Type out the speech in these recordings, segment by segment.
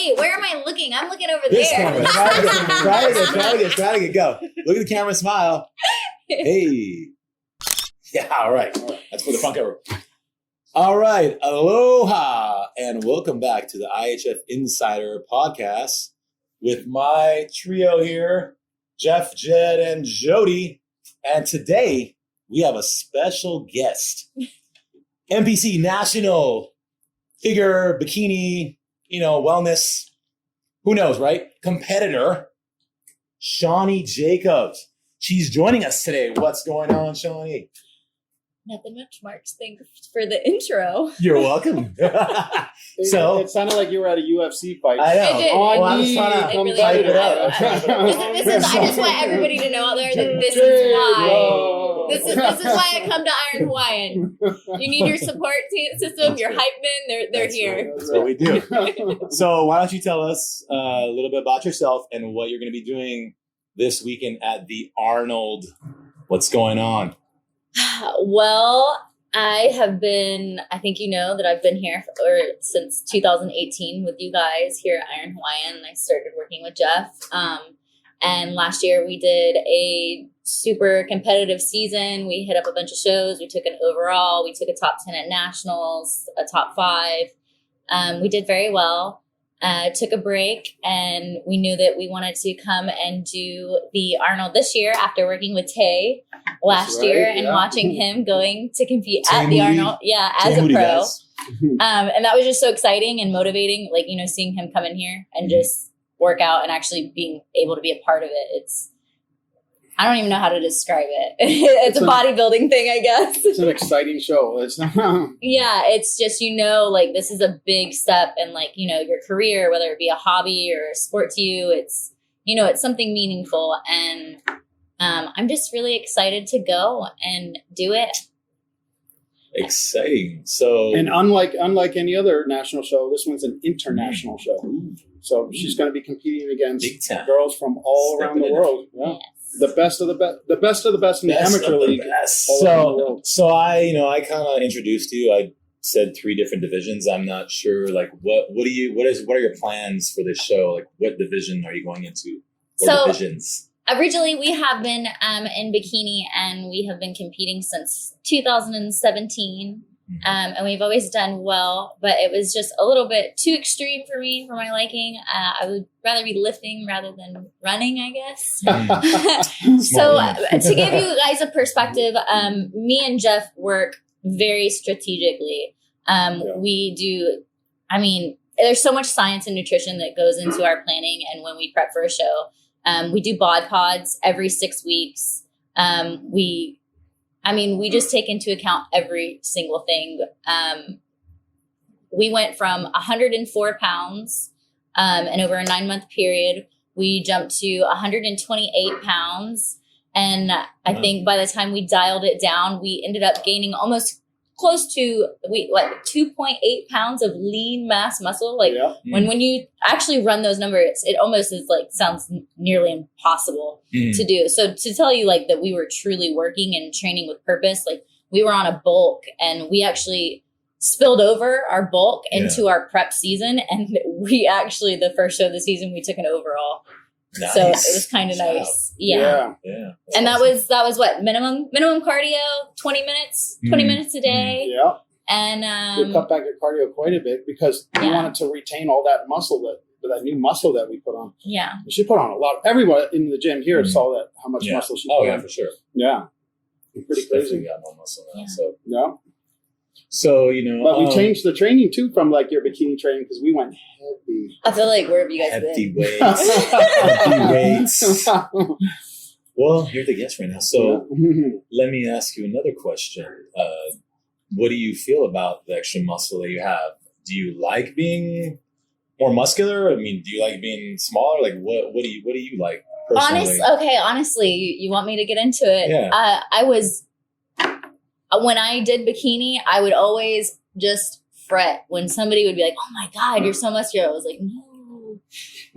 Wait, where am I looking? I'm looking over This there. camera. Try to get. Go. Look at the camera, smile. Hey. Yeah, all right. That's for the front cover. All right. Aloha, and welcome back to the IHF Insider Podcast with my trio here, Jeff, Jed, and Jody. And today, we have a special guest. NPC National Figure, Bikini, wellness, who knows, right? Competitor, Shawnee Jacob. She's joining us today. What's going on, Shawnee? Nothing much, Marks. Thanks for the intro. You're welcome. So it sounded like you were at a UFC fight. I know. I did. Well, I was trying to really pipe did. it up. I just want everybody to know out there that this is why. This is why I come to Iron Hawaiian. You need your support system, your hype men. They're here. That's what we do. So why don't you tell us a little bit about yourself and what you're going to be doing this weekend at the Arnold? What's going on? Well, I think you know that I've been here since 2018 with you guys here at Iron Hawaiian. I started working with Jeff. And last year we did a super competitive season. We hit up a bunch of shows. We took an overall. We took a top 10 at nationals, a top 5. We did very well. Took a break, and we knew that we wanted to come and do the Arnold this year after working with Tay last year and watching him going to compete at the Arnold, as a pro. And that was just so exciting and motivating, seeing him come in here and just work out and actually being able to be a part of it. I don't even know how to describe it. It's a bodybuilding thing, I guess. It's an exciting show. Yeah, it's just, this is a big step in your career, whether it be a hobby or a sport to you. It's, it's something meaningful. And I'm just really excited to go and do it. Exciting. So, and unlike any other national show, this one's an international show. So she's going to be competing against girls from all around the world. Yeah. Yes. The best of the best, the best of the best in the amateur league. So I kind of introduced you. I said 3 different divisions. I'm not sure, what are your plans for this show? Like, what division are you going into? What divisions? Originally, we have been in bikini, and we have been competing since 2017. And we've always done well, but it was just a little bit too extreme for me, for my liking. I would rather be lifting rather than running, I guess. So to give you guys a perspective, me and Jeff work very strategically. We do, there's so much science and nutrition that goes into our planning. And when we prep for a show, we do bod pods every 6 weeks. We just take into account every single thing. We went from 104 pounds, and over a 9-month period, we jumped to 128 pounds. And I think by the time we dialed it down, we ended up gaining almost close to 2.8 pounds of lean mass muscle. When you actually run those numbers, it almost is sounds nearly impossible to do. So to tell you that we were truly working and training with purpose, we were on a bulk, and we actually spilled over our bulk into our prep season. And we actually, the first show of the season, we took an overall. Nice. So it was kind of nice. Yeah. And that was what minimum cardio, 20 minutes a day. Yeah. And we cut back your cardio quite a bit because we wanted to retain all that muscle, that new muscle that we put on. Yeah. She put on a lot. Everyone in the gym here saw how much muscle she put on. Oh yeah, for sure. Yeah. Pretty crazy. Got more muscle now. Yeah. So yeah. So, but we changed the training too from your bikini training because we went heavy. I feel where have you guys hefty been? Weights. Hefty weights. Well, you're the guest right now. So let me ask you another question. What do you feel about the extra muscle that you have? Do you like being more muscular? Do you like being smaller? What do you like personally? Honestly, you want me to get into it? Yeah. When I did bikini, I would always just fret when somebody would be like, "Oh my God, you're so muscular." I was like, "No,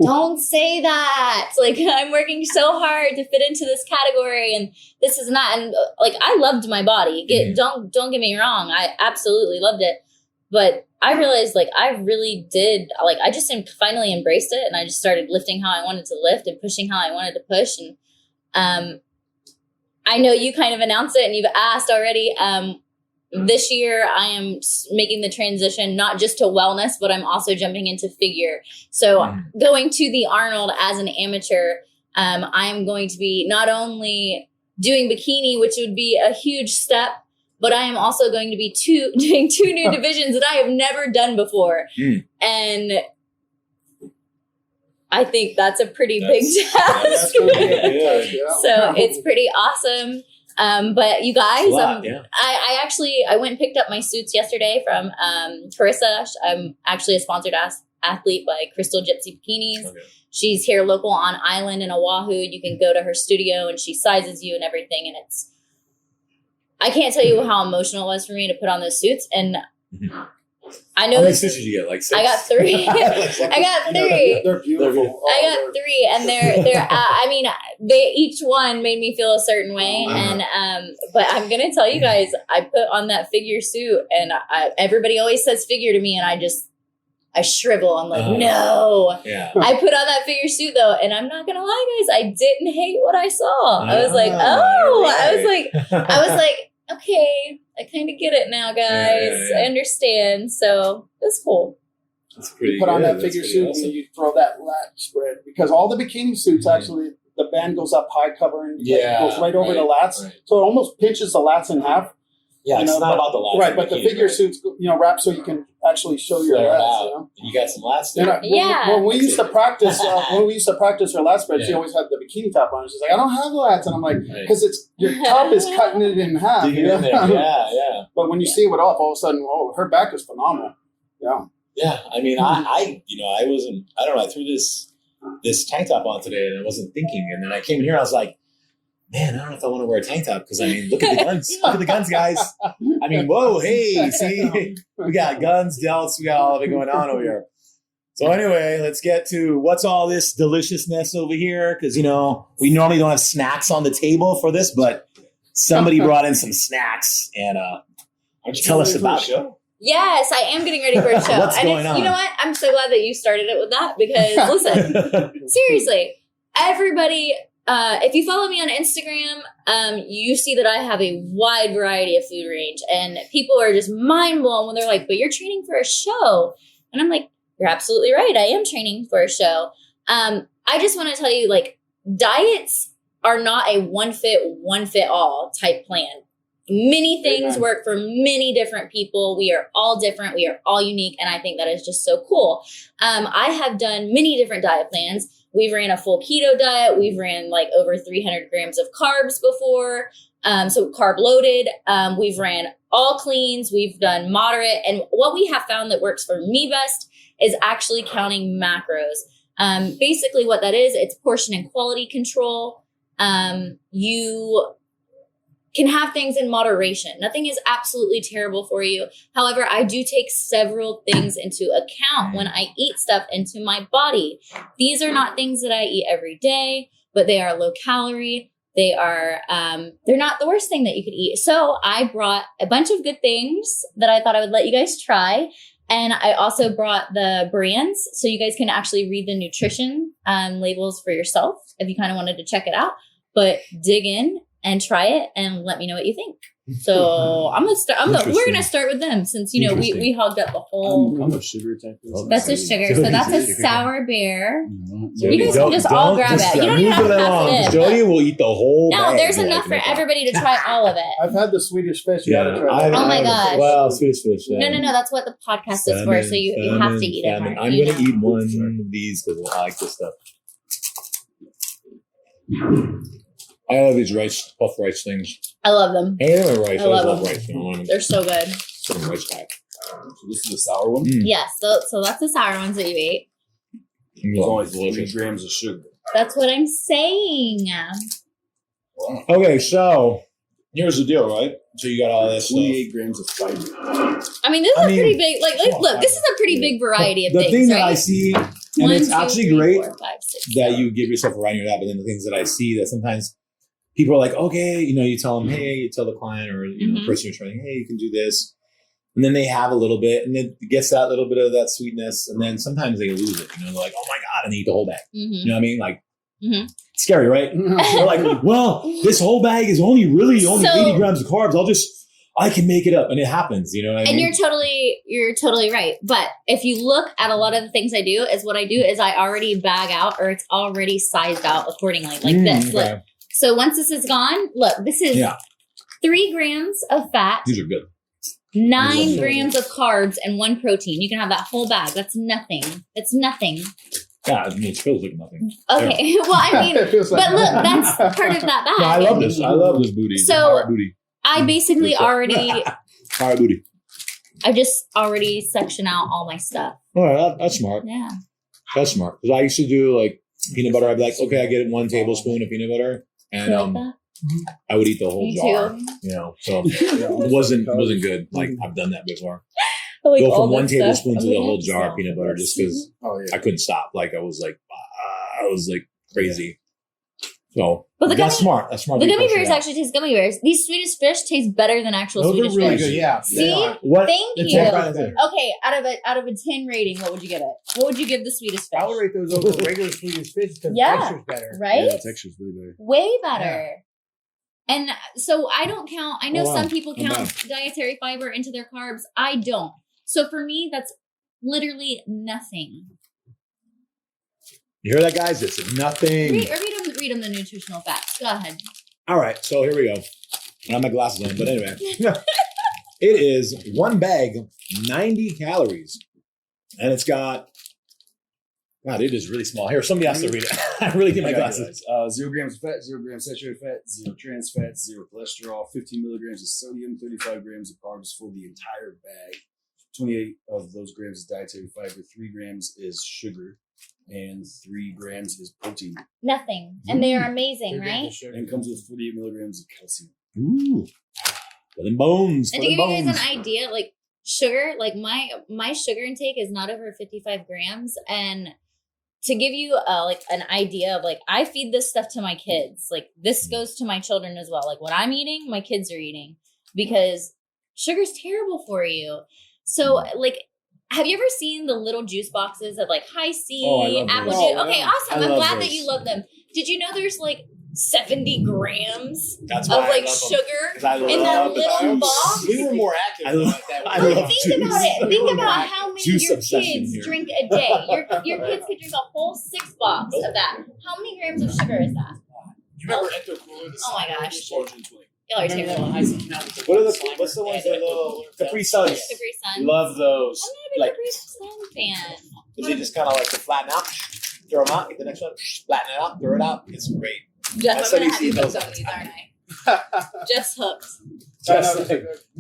don't say that." I'm working so hard to fit into this category, and this is not. And I loved my body. Don't get me wrong. I absolutely loved it. But I realized like I really did, like I just finally embraced it, and I just started lifting how I wanted to lift and pushing how I wanted to push. And I know you kind of announced it and you've asked already. This year I am making the transition not just to wellness, but I'm also jumping into figure. So going to the Arnold as an amateur, I'm going to be not only doing bikini, which would be a huge step, but I am also going to be doing 2 new divisions that I have never done before. And I think that's a pretty big task. So it's pretty awesome. But you guys, I went and picked up my suits yesterday from Carissa. I'm actually a sponsored athlete by Crystal Gypsy Bikinis. Okay. She's here local on island in Oahu. You can go to her studio and she sizes you and everything. And I can't tell you how emotional it was for me to put on those suits. And I know how many suits did you get? Like 6? I got 3. I got 3. They're beautiful. I got 3, and they're. I mean, they each one made me feel a certain way, and but I'm gonna tell you guys, I put on that figure suit, and everybody always says figure to me, and I shrivel. I'm like, no. Yeah. I put on that figure suit though, and I'm not gonna lie, guys, I didn't hate what I saw. I was like, I was like, okay, I kind of get it now, guys. Yeah. I understand. So that's cool. That's pretty. You put on that figure suit and you throw that lat spread, because all the bikini suits actually the band goes up high, covering goes right over the lats, so it almost pinches the lats in half. Yeah, it's not about the lats, right? But the figure suits, wrap so you can actually show your lats. You got some lats there. When we used to practice, her lat spread, she always had the bikini top on. She's like, I don't have the lats, and I'm like, because it's your top is cutting it in half. Yeah. But when you see it off, all of a sudden, her back is phenomenal. Yeah. Yeah, I mean, I wasn't. I don't know. I threw this tank top on today, and I wasn't thinking, and then I came in here, I was like, man, I don't know if I want to wear a tank top, because I mean, look at the guns. Look at the guns, guys. I mean, whoa, hey, see, we got guns, delts, we got all of it going on over here. So anyway, let's get to what's all this deliciousness over here, because we normally don't have snacks on the table for this, but somebody brought in some snacks, and tell us about it. Yes, I am getting ready for a show. What's going on? You know what? I'm so glad that you started it with that, because listen, seriously, everybody. If you follow me on Instagram, you see that I have a wide variety of food range, and people are just mind blown when they're like, but you're training for a show. And I'm like, you're absolutely right. I am training for a show. I just want to tell you, like, diets are not a one fit all type plan. Many things work for many different people. We are all different. We are all unique. And I think that is just so cool. I have done many different diet plans. We've ran a full keto diet. We've ran like over 300 grams of carbs before. So carb loaded. We've ran all cleans. We've done moderate. And what we have found that works for me best is actually counting macros. Basically what that is, it's portion and quality control. You can have things in moderation. Nothing is absolutely terrible for you. However, I do take several things into account when I eat stuff into my body. These are not things that I eat every day, but they are low calorie. They are, they're not the worst thing that you could eat. So I brought a bunch of good things that I thought I would let you guys try. And I also brought the brands so you guys can actually read the nutrition labels for yourself if you kind of wanted to check it out. But dig in and try it and let me know what you think. So I'm gonna start. We're gonna start with them, since we hogged up the whole. I'm a sugar type. That's a sugar. So that's a sour bear. You guys can just all grab it. You don't even have to pass it in. Jody will eat the whole. No, there's enough for everybody to try all of it. I've had the Swedish fish. You gotta try it. Oh my gosh. Well, Swedish fish. No. That's what the podcast is for. So you have to eat it. I'm gonna eat one of these because I like this stuff. I love these puff rice things. I love them. Hey, they're rice. I love them. Rice. They're so good. Some rice pack. So this is the sour one? Yes. So that's the sour ones that you ate. It's only 3 grams of sugar. That's what I'm saying. Wow. Okay, so here's the deal, right? So you got all this 28 grams of fiber. I mean, this is a pretty big, look, this is a pretty big variety of things. The thing that right? I see, and 1, it's 2, actually 3, great 4, 5, 6, that 7. you give yourself a variety of that, but then the things that I see that sometimes people are like, okay, you tell them, hey, you tell the client or the person you're training, hey, you can do this. And then they have a little bit, and it gets that little bit of that sweetness, and then sometimes they lose it. You know, they're like, "Oh my god!" and they eat the whole bag. You know what I mean? Like, it's scary, right? They're like, "Well, this whole bag is only 80 grams of carbs. I can make it up," and it happens. You know what I mean? And you're totally right. But if you look at a lot of the things I do, I already bag out, or it's already sized out accordingly, like this. Okay. Look. So once this is gone, look, this is 3 grams of fat. These are good. 9 grams of carbs and 1 protein. You can have that whole bag. That's nothing. It's nothing. Yeah, I mean, it feels like nothing. Okay. Yeah. Well, I mean, but look, that's part of that bag. No, I love this. I love this booty. So booty. I basically already, All right, booty. I just already section out all my stuff. All right, that's smart. Yeah. That's smart. Because I used to do like peanut butter. I'd be like, okay, I get 1 tablespoon of peanut butter, and I would eat the whole jar. You know, so it wasn't good. Like I've done that before. Like go from 1 tablespoon to the whole jar of peanut butter just because I couldn't stop. Like I was like crazy. So but that's smart. That's smart. The gummy bears actually taste gummy bears. These Swedish fish taste better than actual Swedish really fish. good. Yeah. See? What? Thank The you. Okay, out of a 10 rating, what would you give it? What would you give the Swedish fish? I would rate those over regular Swedish fish because the texture's better. Right? Yeah, the texture's way better. Way better. Yeah. And so I don't count. I know some people count dietary fiber into their carbs. I don't. So for me, that's literally nothing. You hear that, guys? It's nothing. Read them the nutritional facts. Go ahead. All right, so here we go. I don't have my glasses on, but anyway. It is 1 bag, 90 calories. And it's got, God, it is really small. Here, somebody has to read it. I really need my glasses. 0 grams of fat, 0 grams saturated fat, 0 trans fat, 0 cholesterol, 15 milligrams of sodium, 35 grams of carbs for the entire bag. 28 of those grams is dietary fiber, 3 grams is sugar, and 3 grams is protein. Nothing. And they are amazing, right? And comes with 48 milligrams of calcium. Ooh. For them bones. And to give you guys an idea, like sugar, like my sugar intake is not over 55 grams. And to give you like an idea of like, I feed this stuff to my kids. Like this goes to my children as well. Like what I'm eating, my kids are eating because sugar's terrible for you. So like, have you ever seen the little juice boxes of like high C, apple juice? Okay, awesome. I'm glad that you love them. Did you know there's like 70 grams of like sugar in that little box? We were more active like that. Think about it. Think about how many your kids drink a day. Your kids could drink a whole 6 box of that. How many grams of sugar is that? You remember Ecto Cooler? Oh my gosh. 420. Y'all are terrible. What's the ones that little Capri Suns? Capri Sun. Love those. I'm not a big Capri Sun fan. Is it just kind of like to flatten out, throw them out, get the next one, flatten it out, throw it out? It's great. Jeff, I'm gonna have you hooked on these, aren't I? Jeff's hooked.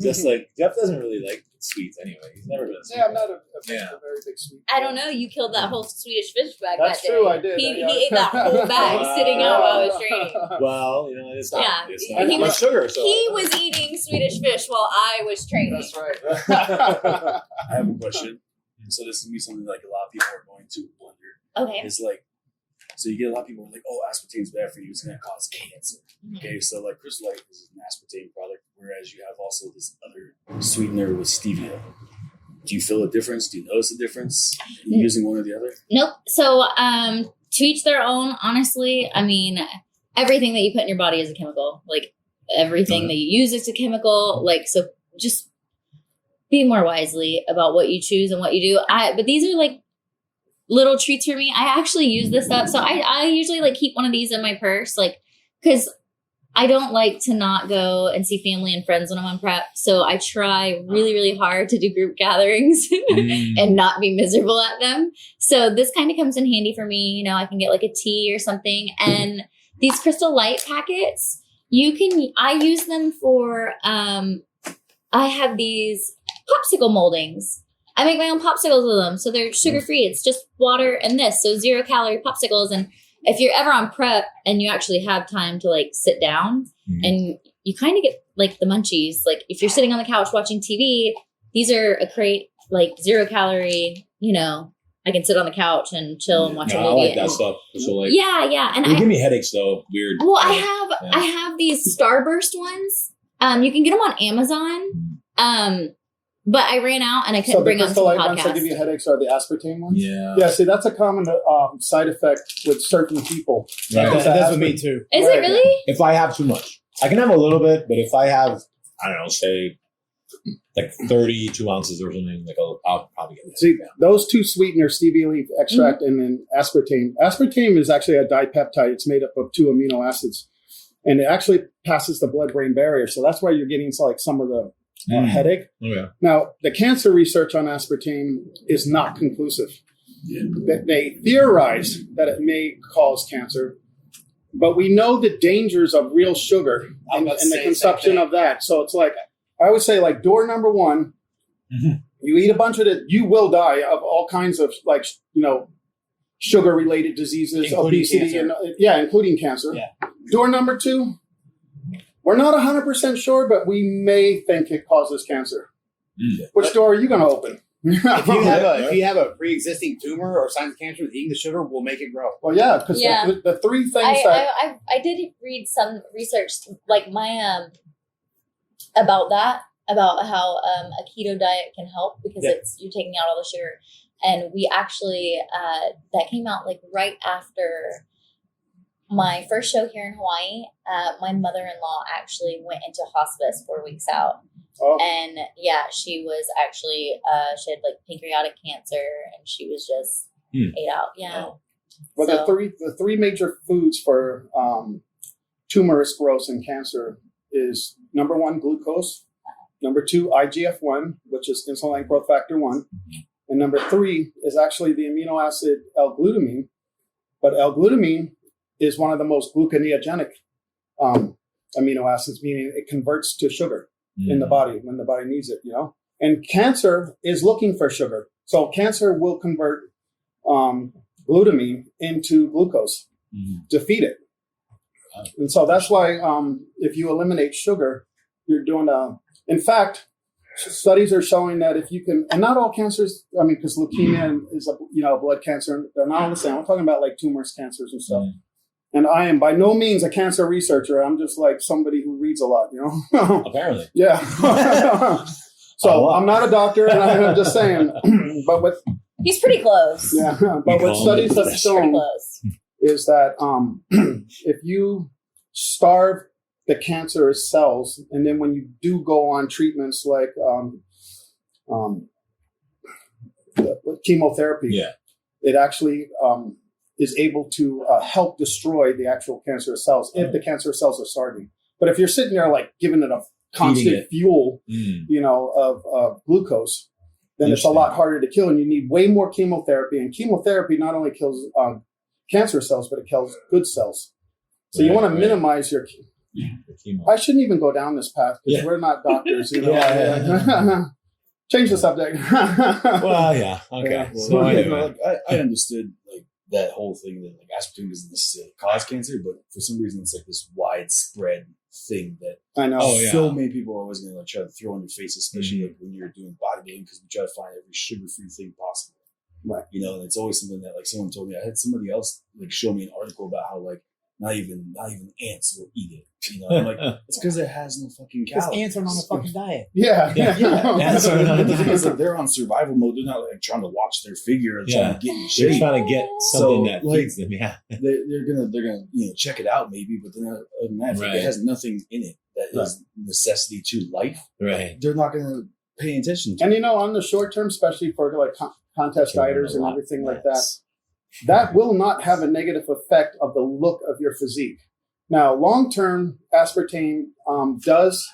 Just like Jeff doesn't really like sweets anyway. He's never been a sweet. Yeah, I'm not a very big sweet. I don't know. You killed that whole Swedish fish bag That's that day. true, I did. He ate that whole bag sitting out while I was training. Well, you know, it's not. Yeah. It's not He was- sugar. So He was eating Swedish fish while I was training. That's right. I have a question. So this is me something like a lot of people are going to wonder. Okay. It's like, so you get a lot of people who are like, oh, aspartame's bad for you. It's going to cause cancer. Okay, so like Crystal Light is an aspartame product, whereas you have also this other sweetener with stevia. Do you feel a difference? Do you notice a difference in using one or the other? Nope. So, to each their own, honestly. I mean, everything that you put in your body is a chemical. Like, everything that you use is a chemical. Like, so just be more wisely about what you choose and what you do. But these are like little treats for me. I actually use this stuff. So I usually like keep one of these in my purse, like, because I don't like to not go and see family and friends when I'm on prep. So I try really, really hard to do group gatherings and not be miserable at them. So this kind of comes in handy for me. You know, I can get like a tea or something. And these Crystal Light packets, I use them for, I have these popsicle moldings. I make my own popsicles with them. So they're sugar-free. It's just water and this. So 0-calorie popsicles. And if you're ever on prep and you actually have time to like sit down and you kind of get like the munchies, like if you're sitting on the couch watching TV, these are a great like 0-calorie, you know, I can sit on the couch and chill and watch a movie. I like that stuff. So like, yeah. And they give me headaches though. Weird. Well, I have these Starburst ones. You can get them on Amazon. But I ran out and I couldn't So the bring on to the crystallite ones that podcast. give you headaches are the aspartame ones? Yeah. Yeah, see, that's a common side effect with certain people. Right. That does with me too. Is Right. it really? If I have too much, I can have a little bit, but if I have, I don't know, say like 32 ounces or something, like I'll probably get See, those two sweeteners, stevia leaf extract and then aspartame. Aspartame is actually a dipeptide. It's made up of 2 amino acids. And it actually passes the blood-brain barrier. So that's why you're getting like some of the headache. Oh, yeah. Now, the cancer research on aspartame is not conclusive. They theorize that it may cause cancer, but we know the dangers of real sugar and the consumption of that. So it's like, I would say like door number 1, you eat a bunch of it, you will die of all kinds of like, sugar-related diseases, Including obesity, cancer. and including cancer. Yeah. Door number 2, we're not 100% sure, but we may think it causes cancer. Which door are you going to open? If you have a pre-existing tumor or signs of cancer, eating the sugar will make it grow. Well, yeah, because Yeah. the 3 things that I did read some research, like my about how a keto diet can help because you're taking out all the sugar, and we actually that came out like right after my first show here in Hawaii. My mother-in-law actually went into hospice 4 weeks out. Oh. And yeah, she was actually she had like pancreatic cancer, and she was just ate out. Yeah. Oh. Well, So- the three major foods for tumorous growth and cancer is number 1, glucose, number 2, IGF-1, which is insulin growth factor 1, and number 3 is actually the amino acid L-glutamine. But L-glutamine is one of the most gluconeogenic amino acids, meaning it converts to sugar in the body when the body needs it, And cancer is looking for sugar. So cancer will convert glutamine into glucose to feed it. And so that's why if you eliminate sugar, you're doing in fact, studies are showing that if you can, and not all cancers, because leukemia is a blood cancer, they're not all the same. I'm talking about like tumors, cancers and stuff. And I am by no means a cancer researcher. I'm just like somebody who reads a lot, Apparently. Yeah. So I'm not a doctor, and I'm just saying, but He's pretty close. yeah, but what studies have Pretty shown close. is that if you starve the cancerous cells, and then when you do go on treatments like chemotherapy, it actually is able to help destroy the actual cancerous cells if the cancerous cells are starving. But if you're sitting there like giving it a constant fuel, of glucose, then it's a lot harder to kill, and you need way more chemotherapy. And chemotherapy not only kills cancer cells, but it kills good cells. So you want to minimize your. I shouldn't even go down this path because we're not doctors. Change the subject. Well, yeah. Okay. Yeah. So Well, anyway. I understood like that whole thing that like aspartame doesn't necessarily cause cancer, but for some reason it's like this widespread thing that I know. Oh, yeah. so many people are always going to like try to throw in your face, especially like when you're doing bodybuilding, because we try to find every sugar-free thing possible. Right. And it's always something that like someone told me. I had somebody else like show me an article about how like not even ants will eat it. I'm like, it's because it has no fucking Because calories. ants are on a fucking diet. Yeah. That's what I'm Because they're on survival mode. They're not like trying to watch their figure and trying to get in They're shape. trying to get something So, that like, feeds them. Yeah. They're gonna check it out maybe, but then other than that, if it has nothing in it that is necessity to life. Right. They're not gonna pay attention to. And on the short term, especially for like contest dieters and everything like that, that will not have a negative effect of the look of your physique. Now, long term, aspartame does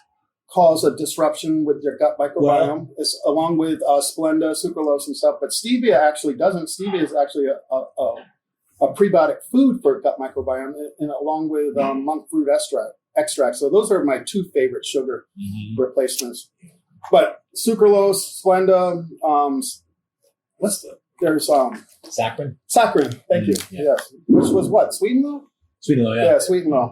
cause a disruption with your gut microbiome, along with Splenda, sucralose, and stuff. But stevia actually doesn't. Stevia is actually a prebiotic food for gut microbiome, and along with monk fruit extract. So those are my 2 favorite sugar replacements. But sucralose, Splenda, there's Saccharin? saccharin. Thank you. Yes, which was what? Sweeteners? Sweeteners, Yeah, sweeteners.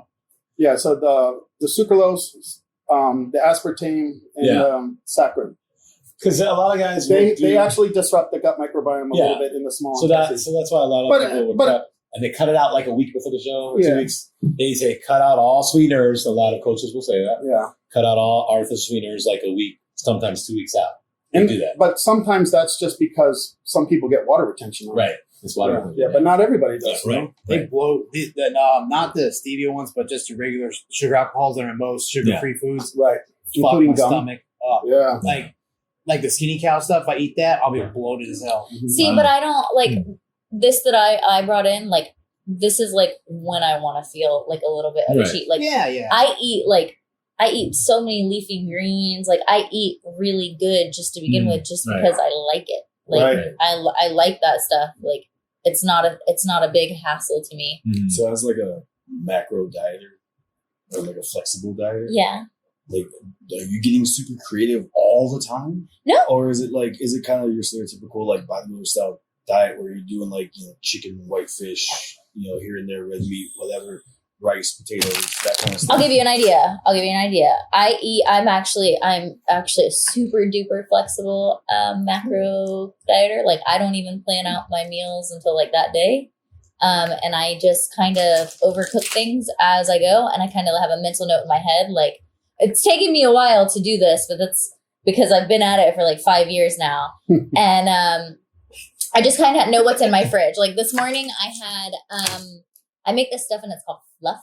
Yeah, so the sucralose, the aspartame, and saccharin. Because a lot of guys They actually disrupt the gut microbiome a little bit in the small So that's why a lot of people would cut, and they cut it out like a week before the show, or 2 weeks. They say cut out all sweeteners. A lot of coaches will say that. Yeah. Cut out all artificial sweeteners like a week, sometimes 2 weeks out. And, do that. But sometimes that's just because some people get water retention. On it. Right. It's water. Yeah, but not everybody does. Yeah, right. They blow not the stevia ones, but just your regular sugar alcohols that are in most sugar-free foods. Right. Fuck Including my gum. stomach up. Yeah. Like the skinny cow stuff. If I eat that, I'll be bloated as hell. See, but I don't like this that I brought in. Like this is like when I want to feel like a little bit of a cheat. Like yeah. I eat so many leafy greens. Like I eat really good just to begin with, just because I like it. Like I like that stuff. Like it's not a big hassle to me. So as like a macro dieter or like a flexible dieter, Yeah. like are you getting super creative all the time? No. Or is it kind of your stereotypical like bodybuilder style diet where you're doing like, you know, chicken, white fish, you know, here and there, red meat, whatever, rice, potatoes, that kind of stuff? I'll give you an idea. I'm actually a super duper flexible macro dieter. Like I don't even plan out my meals until like that day. And I just kind of overcook things as I go. And I kind of have a mental note in my head. Like it's taken me a while to do this, but that's because I've been at it for like 5 years now. And I just kind of know what's in my fridge. Like this morning I had, I make this stuff and it's called fluff.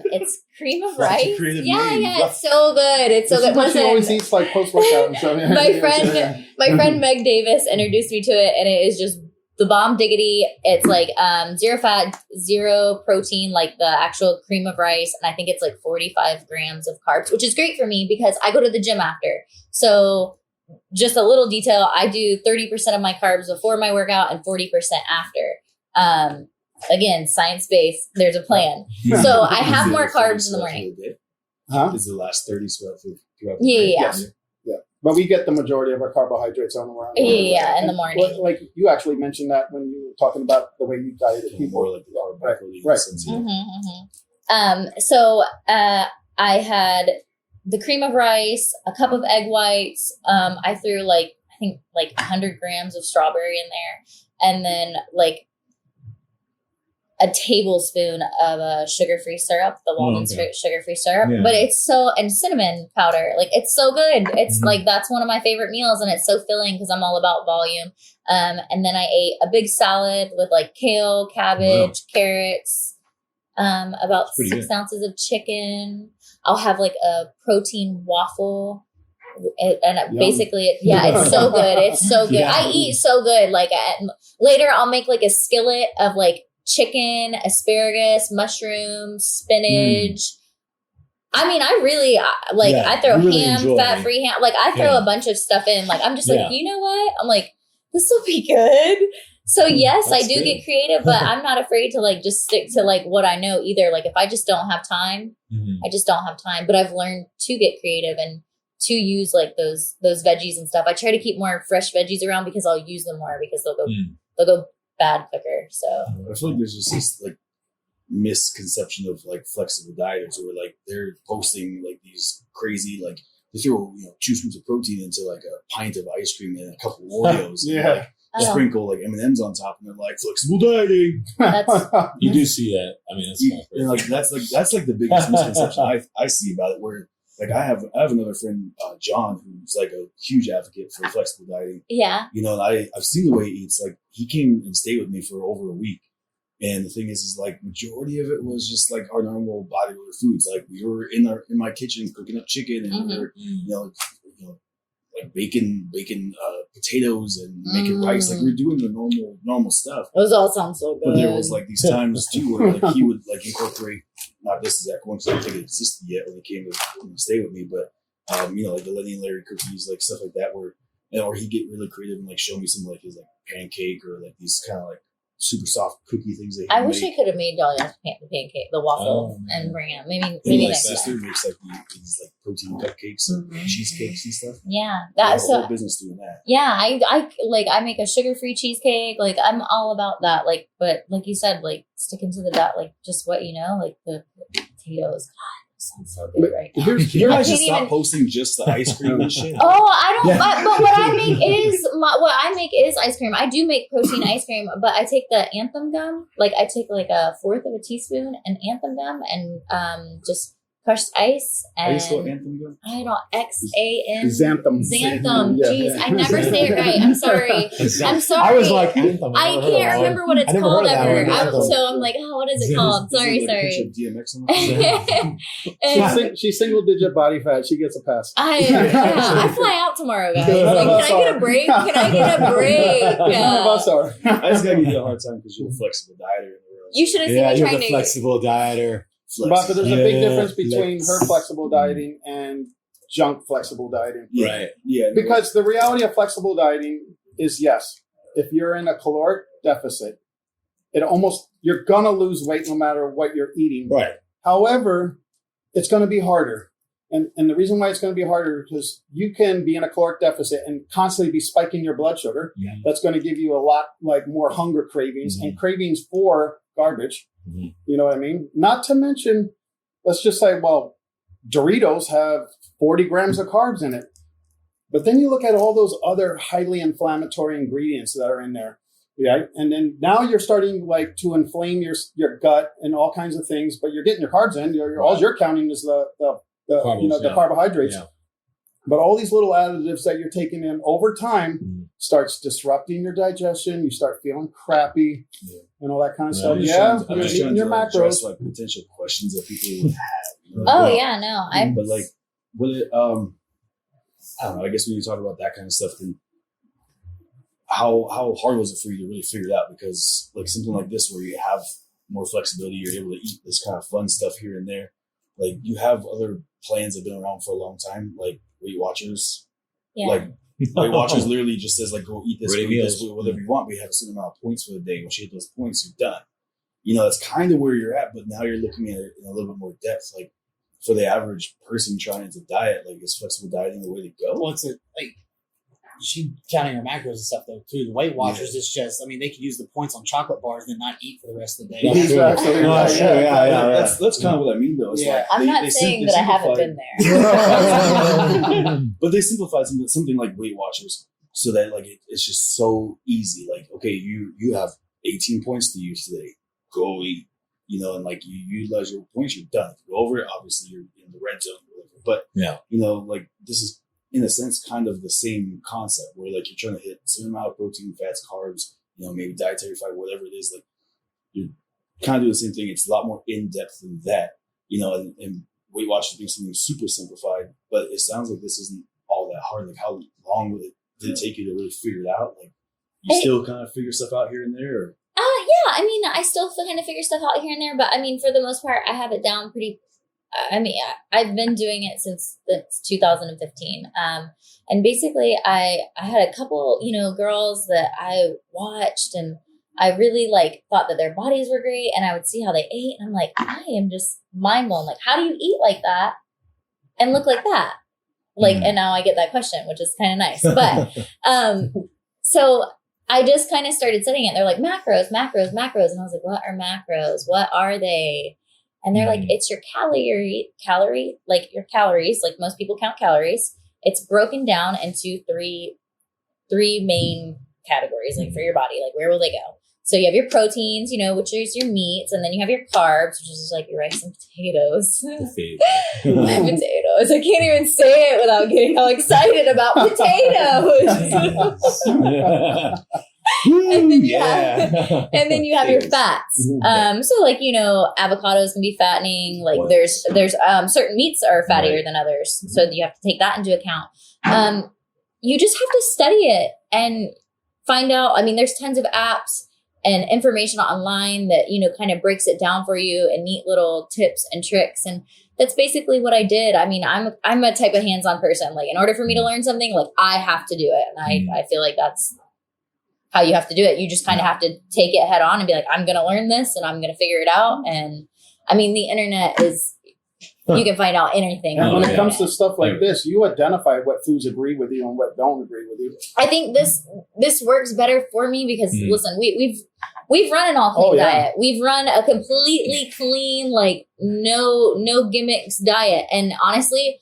It's cream of rice. It's so good. It's so good. She always eats like post workout and stuff. My friend Meg Davis introduced me to it, and it is just the bomb diggity. It's like 0 fat, 0 protein, like the actual cream of rice, and I think it's like 45 grams of carbs, which is great for me because I go to the gym after. So just a little detail: I do 30% of my carbs before my workout and 40% after. Again, science-based, there's a plan. So I have more carbs in the morning. Is the last 30 throughout the day? Yeah. But we get the majority of our carbohydrates on the morning. Yeah, in the morning. Like you actually mentioned that when you were talking about the way you dieted people. More like the Right. So I had the cream of rice, a cup of egg whites. I threw I think 100 grams of strawberry in there, and then like a tablespoon of sugar-free syrup, the walnut sugar-free syrup. Yeah. But it's and cinnamon powder. Like it's so good. It's like that's one of my favorite meals, and it's so filling because I'm all about volume. And then I ate a big salad with like kale, cabbage, carrots, about 6 ounces of chicken. I'll have like a protein waffle. Basically, it's so good. It's so good. I eat so good. Like later I'll make like a skillet of like chicken, asparagus, mushrooms, spinach. I mean, I really I throw ham, fat-free ham. Like I throw a bunch of stuff in. Like I'm just like, you know what? I'm like, this will be good. So yes, I do get creative, but I'm not afraid to like just stick to like what I know either. Like if I just don't have time, I just don't have time. But I've learned to get creative and to use like those veggies and stuff. I try to keep more fresh veggies around because I'll use them more because they'll go bad quicker. So I feel like there's just this like misconception of like flexible dieters where like they're posting like these crazy like they throw 2 scoops of protein into like a pint of ice cream and a couple of Oreos and like sprinkle like M&Ms on top and they're like flexible dieting. You do see that. I mean, that's like the biggest misconception I see about it. Where like I have another friend, John, who's like a huge advocate for flexible dieting. Yeah. And I've seen the way he eats. Like he came and stayed with me for over a week. And the thing is like majority of it was just like our normal bodybuilder foods. Like we were in my kitchen cooking up chicken and we were, like baking potatoes and making rice. Like we're doing the normal stuff. Those all sound so good. But there was like these times too where like he would like incorporate, not this exact one because I don't think it existed yet when he came to stay with me, but like the Lenny and Larry cookies, like stuff like that, where or he'd get really creative and like show me some like his like pancake or like these kind of like super soft cookie things that I wish I could have made Dahlia's pancake, the waffle, and bring it. Maybe my next sister time. makes like these like protein cupcakes and cheesecakes and stuff. Yeah, that's a whole business doing that. Yeah, I make a sugar-free cheesecake. Like I'm all about that. Like, but like you said, like sticking to the diet, like just what like the potatoes. God, sounds so good right now. You guys just stop posting just the ice cream and shit. Oh, I don't. But what I make is ice cream. I do make protein ice cream, but I take the Anthem gum. Like I take like 1/4 of a teaspoon and Anthem gum, and just crushed ice, How do you spell and anthem again? I don't XAN Xanthem. Xanthem. Yeah. Jeez, I never say it right. I'm sorry. I'm sorry. I was like, anthem. I can't remember what it's I never called heard of that ever. one, anthem. So I'm like, oh, what is it called? Sorry, Is it like a sorry. picture of DMX on the And She's single digit body fat. She gets a pass. I fly out tomorrow, guys. Like, can I get a break? Can I get a break? None of us are. I just gotta give you a hard time because you're a flexible dieter in the world. You should have seen Yeah, me you're trying the to. flexible dieter. But there's a big Yeah, difference between flex. her flexible dieting and junk flexible dieting. Yeah. Right. Yeah. Because the reality of flexible dieting is, yes, if you're in a caloric deficit, you're gonna lose weight no matter what you're eating. Right. However, it's gonna be harder. And the reason why it's gonna be harder is because you can be in a caloric deficit and constantly be spiking your blood sugar. Yeah. That's gonna give you a lot like more hunger cravings and cravings for garbage. Mm-hmm. You know what I mean? Not to mention, let's just say, well, Doritos have 40 grams of carbs in it. But then you look at all those other highly inflammatory ingredients that are in there. Yeah. And then now you're starting like to inflame your gut and all kinds of things, but you're getting your carbs in. All you're counting is the Carbs, the carbohydrates. Yeah. But all these little additives that you're taking in over time starts disrupting your digestion. You start feeling crappy and all that kind of stuff. Yeah, I'm you're just eating trying your to macros. address like potential questions that people would have. You know, Oh like, yeah, no, But like, would it? I don't know. I guess when you talk about that kind of stuff, then how hard was it for you to really figure it out? Because like something like this, where you have more flexibility, you're able to eat this kind of fun stuff here and there. Like you have other plans that have been around for a long time, like Weight Watchers. yeah. Like Weight Watchers literally just says like, go eat this, Ready go eat meals. this, whatever you want. But you have a certain amount of points for the day. Once you hit those points, you're done. You know, that's kind of where you're at. But now you're looking at it in a little bit more depth. Like for the average person trying to diet, like is flexible dieting the way to go? Well, it's like she counting her macros and stuff though too. The Weight Watchers, it's just, I mean, they could use the points on chocolate bars and then not eat for the rest of the day. That's true. Absolutely right. That's true. Yeah. That's kind of what I mean, though. It's Yeah. like I'm not saying that I haven't been there. but they simplified something like Weight Watchers so that like it's just so easy. Like, okay, you have 18 points to use today. Go eat, you know, and like you utilize your points, you're done. If you go over it, obviously you're in the red zone. But Yeah. you know, like this is in a sense kind of the same concept where like you're trying to hit a certain amount of protein, fats, carbs, you know, maybe dietary fiber, whatever it is. Like you're kind of doing the same thing. It's a lot more in depth than that, you know. And Weight Watchers being something super simplified, but it sounds like this isn't all that hard. Like how long did it take you to really figure it out? Like you still kind of figure stuff out here and there. Or? Yeah, I mean, I still kind of figure stuff out here and there, but I mean, for the most part, I have it down pretty. I mean, I've been doing it since 2015. And basically I had a couple, you know, girls that I watched and I really like thought that their bodies were great and I would see how they ate. And I'm like, I am just mind blown. Like, how do you eat like that and look like that? Like, and now I get that question, which is kind of nice. But, so I just kind of started studying it. They're like macros. And I was like, what are macros? What are they? And they're like, it's your calorie, like your calories. Like most people count calories. It's broken down into three main categories, like for your body. Like where will they go? So you have your proteins, you know, which is your meats, and then you have your carbs, which is like your rice and potatoes. My potatoes. I can't even say it without getting all excited about potatoes. And then you have your fats. So like, you know, avocados can be fattening. Like there's certain meats are fattier than others. So you have to take that into account. You just have to study it and find out. I mean, there's tons of apps and information online that, you know, kind of breaks it down for you and neat little tips and tricks. And that's basically what I did. I mean, I'm a type of hands-on person. Like in order for me to learn something, like I have to do it. And I feel like that's how you have to do it. You just kind of have to take it head on and be like, I'm going to learn this and I'm going to figure it out. And I mean, the internet is, you can find out anything. And when it comes to stuff like this, you identify what foods agree with you and what don't agree with you. I think this works better for me because listen, we've run an all clean diet. We've run a completely clean, like no gimmicks diet. And honestly,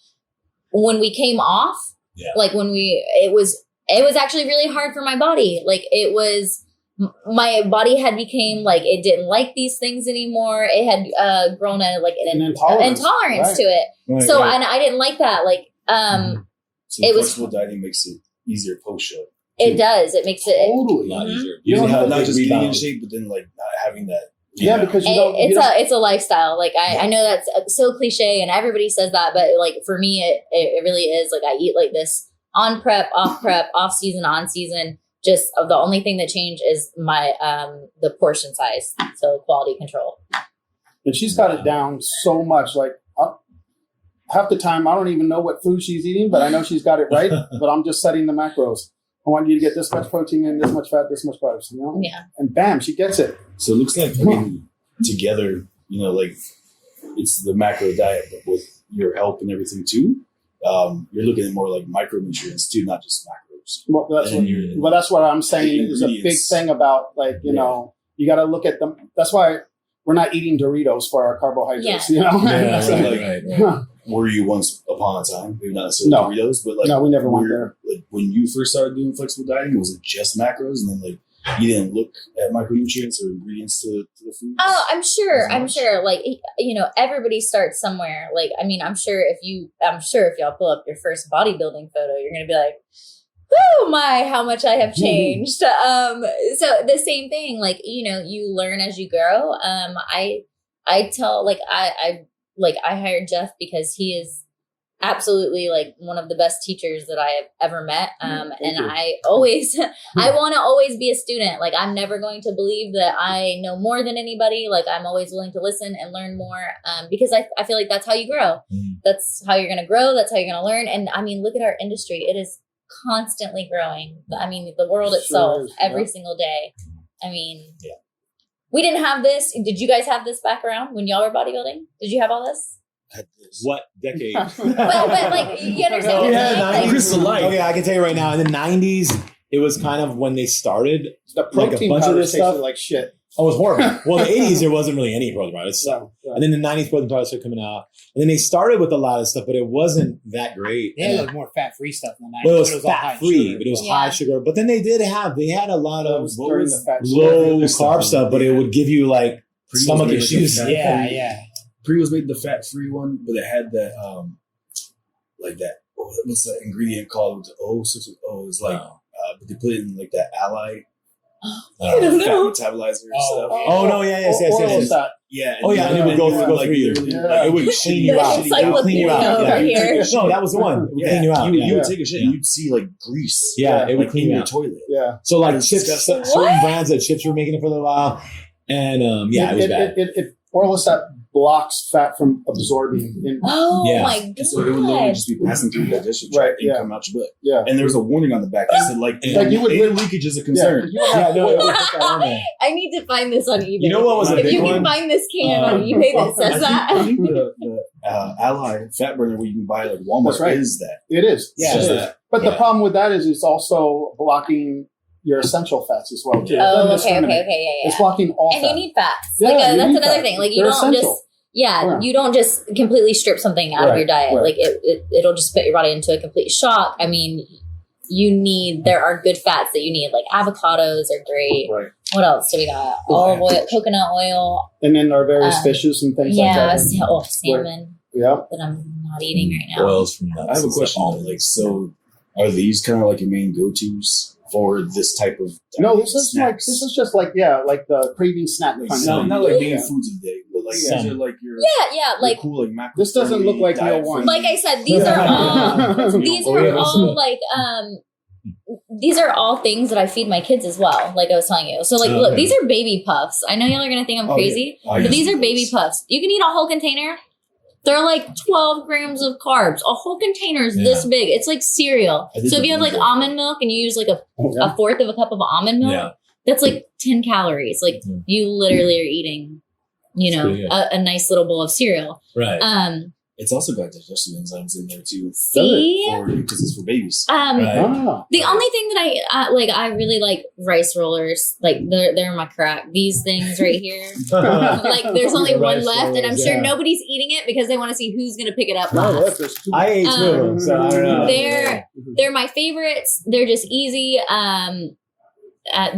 when we came off, like it was actually really hard for my body. Like my body had became like it didn't like these things anymore. It had grown an intolerance right. to it. Right, So right. and I didn't like that. Like So it was- flexible dieting makes it easier post show. it does. It makes it. Totally. A lot easier. You don't have not big just getting in rebound. shape, but then like not having that. Yeah, because you don't. It's a lifestyle. Like I know that's so cliche, and everybody says that, but like for me, it really is. Like I eat like this on prep, off season, on season. Just the only thing that changed is my the portion size, so quality control. And she's got it down so much. Like half the time, I don't even know what food she's eating, but I know she's got it right. But I'm just setting the macros. I want you to get this much protein in, this much fat, this much carbs. You know? Yeah. And bam, she gets it. So it looks like together, like it's the macro diet, but with your help and everything too. You're looking at more like micronutrients too, not just macros. Well, that's what I'm saying is a big Ingredients. thing about like, you know, you got to look at them. That's why we're not eating Doritos for our carbohydrates, you know? Yeah, So, right, like, right. were you once upon a time, maybe not necessarily Doritos, but like No, we never went there. Like when you first started doing flexible dieting, was it just macros, and then like you didn't look at micronutrients or ingredients to the food? Oh, I'm sure. Like, you know, everybody starts somewhere. Like, I mean, I'm sure if y'all pull up your first bodybuilding photo, you're going to be like, oh my, how much I have changed. So the same thing, like, you know, you learn as you grow. I tell, like, I hired Jeff because he is absolutely like one of the best teachers that I have ever met. And I always, I want to always be a student. Like I'm never going to believe that I know more than anybody. Like I'm always willing to listen and learn more. Because I feel like that's how you grow. That's how you're going to grow. That's how you're going to learn. And I mean, look at our industry. It is constantly growing. I mean, the world itself every single day. I mean, we didn't have this. Did you guys have this background when y'all were bodybuilding? Did you have all this? What decade? but like you understand what I'm saying? Like, Crystal light. Okay, I can tell you right now. In the '90s, it was kind of when they started. The protein bunch of powder this tasted stuff. like shit. Oh, it was horrible. Well, the '80s there wasn't really any protein powder. So, And then the '90s protein powder started coming out, and then they started with a lot of stuff, but it wasn't that great. They had like more fat-free stuff in the 90s. Well, it but was all high fat in free, sugar. but it was high sugar. But then they had a lot of during the fat low sugar. carb stuff, but it would give you like stomach Pre- issues. Yeah. Pre was made the fat free one, but it had that like that. What's that ingredient called? It's like but they put it in like that ally I don't fat know. metabolizer and Oh, stuff. okay. Oh no, yes. Yeah. Oh, yeah, and it would go through you. Yeah. It would clean you out. It's like It would clean you out. over here. No, that was the one. It would clean you out. You would Yeah. take a shit and you'd see like grease. Yeah, it would like clean in you your out. toilet. Yeah. So like It's chips, disgusting. certain brands of chips were making it for a little while, and it was bad. It Orlistat blocks fat from absorbing. Oh Yeah. my And so it would literally god. just be passing through your digestion Right, tract and yeah. come out your butt. Yeah. And there was a warning on the back that said like you would air leakage is a concern. Yeah, no, it would put that on there. I need to find this on eBay. You know what was a if big you one? can find this can on eBay that says I that. think the Ally fat burner where you can buy like Walmart That's right. is that. It is. Yeah. It is. But the Yeah. problem with that is it's also blocking your essential fats as well too. It Oh, doesn't okay, discriminate. yeah. It's blocking all And fat. you need fats. Yeah, Like you that's need another fats. thing. Like you They're don't essential. you don't just completely strip something out of Right, your diet. right. Like it'll just put your body into a complete shock. I mean, there are good fats that you need. Like avocados are great. Right. What else do we got? Olive oil, coconut oil. And then our various fishes and things like that. Salmon Yeah. that I'm not eating right now. Oils from nuts. I have a and stuff. question. Like, so are these kind of like your main go-tos for this type of No, this is snacks? just like the craving snack kind of No, thing. not like main Yeah. foods of the day, but like Yeah. these are like your Yeah, your like cool like macro. This doesn't look like meal one. like I said, these are all like these are all things that I feed my kids as well. Like I was telling you. So like, look, these are baby puffs. I know y'all are gonna think I'm crazy, but these are baby puffs. You can eat a whole container. They're like 12 grams of carbs. A whole container is this big. It's like cereal. I think So if you have like that's almond milk and you use like a fourth of a cup of almond milk, Yeah. that's like 10 calories. Like you literally are eating, you know, pretty good. a nice little bowl of cereal. Right. It's also got digestive enzymes in there too. See? Because it's for babies. Right. Ah. The only thing that I really like rice rollers. Like they're my crack. These things right here. Like there's only one Rice left, and I'm rollers, sure yeah. nobody's eating it because they want to see who's gonna pick it up No, last. there's two. I ate two of them, so I don't know. They're my favorites. They're just easy.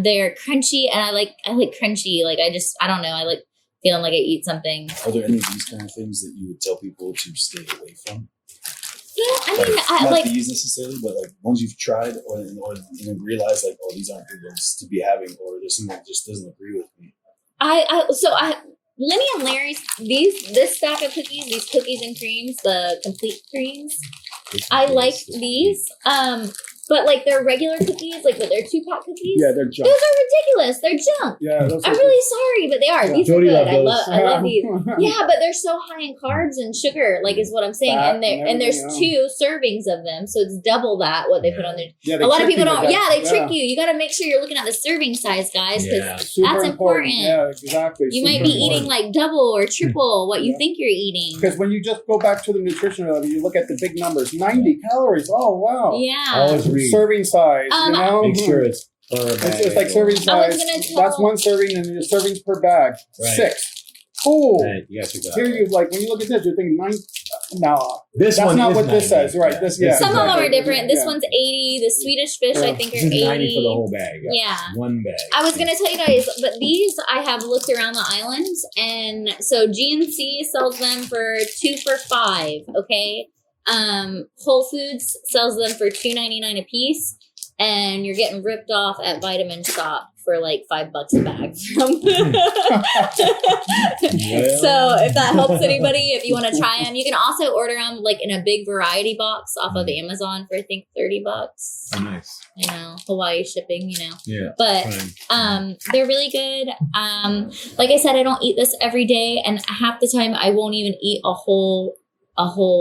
they're crunchy, and I like crunchy. Like I don't know. I like feeling like I eat something. Are there any of these kind of things that you would tell people to stay away from? Yeah, I mean, not like these necessarily, but like ones you've tried or realize like, oh, these aren't good ones to be having, or there's something that just doesn't agree with me. Lenny and Larry's this stack of cookies, these cookies and creams, the complete creams. I like these. But like their regular cookies, like their 2-pack cookies. Yeah, they're junk. Those are ridiculous. They're junk. Yeah, those I'm really sorry, but they are. Yeah. These are Jody good. loved I love these. Yeah, but they're so high in carbs and sugar, like is what I'm saying. Fat And there's everything, 2 servings of them, so it's double that what they put on there. Yeah, A lot of people don't. Yeah, They trick you. You got to make sure you're looking at the serving size, guys, because that's important. Yeah, exactly. You might be eating like double or triple what you think you're eating. Because when you just go back to the nutrition level, you look at the big numbers: 90 calories. Oh wow! Yeah. Always read. Serving size. You know, Make sure it's per it's like serving I was size. gonna tell- That's one serving, and there's servings per bag. Right. 6. Cool. Right, you gotta check that Here out. you like when you look at this, you're thinking 9. No, This that's one not is what this 90. says. Right? This yeah. Some of them exactly. are different. This Yeah. one's 80. The Swedish fish, I think, are This is 80. 90 for the whole bag. Yeah. One bag. I was gonna tell you guys, but these I have looked around the islands, and so GNC sells them for 2 for $5. Okay, Whole Foods sells them for $2.99 a piece, and you're getting ripped off at Vitamin Shop for like $5 a bag. So if that helps anybody, if you want to try them, you can also order them like in a big variety box off of Amazon for I think $30. Oh, nice. You know, Hawaii shipping. You know. Yeah. But they're really good. Like I said, I don't eat this every day, and half the time I won't even eat a whole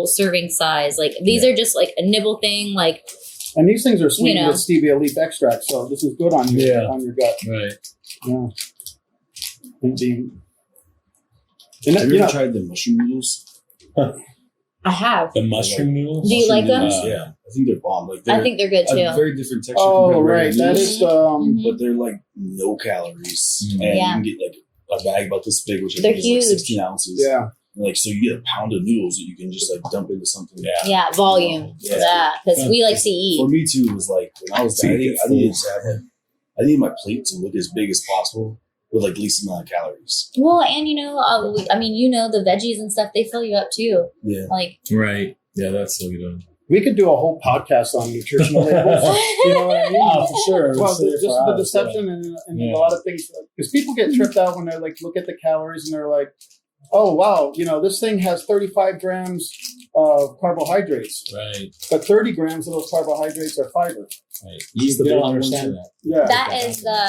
serving size. Like these are just like a nibble thing. Like, And these things are sweetened You know. with stevia leaf extract, so this is good on on your gut. Right. Yeah. Indeed. Have you ever tried the mushroom noodles? I have. The mushroom noodles? Do you like them? Yeah, I think they're bomb. Like I think they're good a too. very different texture. Oh, compared to right. regular That noodles, is the. Mhm. but they're like no calories, Mm. and Yeah. you can get like a bag about this big, which I They're think is like huge. 16 ounces. Yeah. And, like so, you get a pound of noodles that you can just like dump into something. Yeah, volume. Yeah, because we like to For eat. me too, it was like when I was So you dieting, get I needed to have like I needed my plate to look as big as possible with like least amount of calories. Well, and you know, I mean, you know, the veggies and stuff, they fill you up too. Yeah. Like, Right. Yeah, that's so good. We could do a whole podcast on nutritional labels. You know what I mean? Oh, for sure. Well, We'll just sit for the hours, deception and Yeah. a lot of things. Because people get tripped out when they like look at the calories and they're like, oh, wow, you know, this thing has 35 grams of carbohydrates, Right. but 30 grams of those carbohydrates are fiber. Right. Use the You don't big understand ones. that. Yeah.